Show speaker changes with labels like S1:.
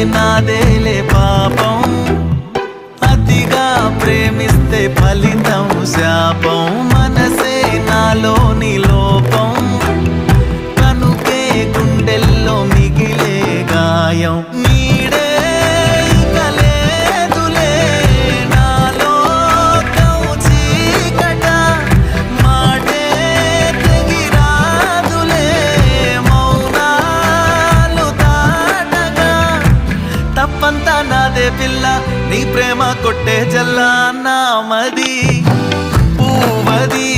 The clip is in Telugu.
S1: నాదేలే పాపం అతిగా ప్రేమిస్తే ఫలితం శాపం మనసే నాలోని లోపం కనుకే గుండెల్లో మిగిలే గాయం నీడే ఇక లేదులే నాలో చీకట మాటే తెగిరాదులే మౌనాలు దాటగా తప్పంతా నాదే పిల్ల నీ ప్రేమ కొట్టే జల్లా నా మది పూవది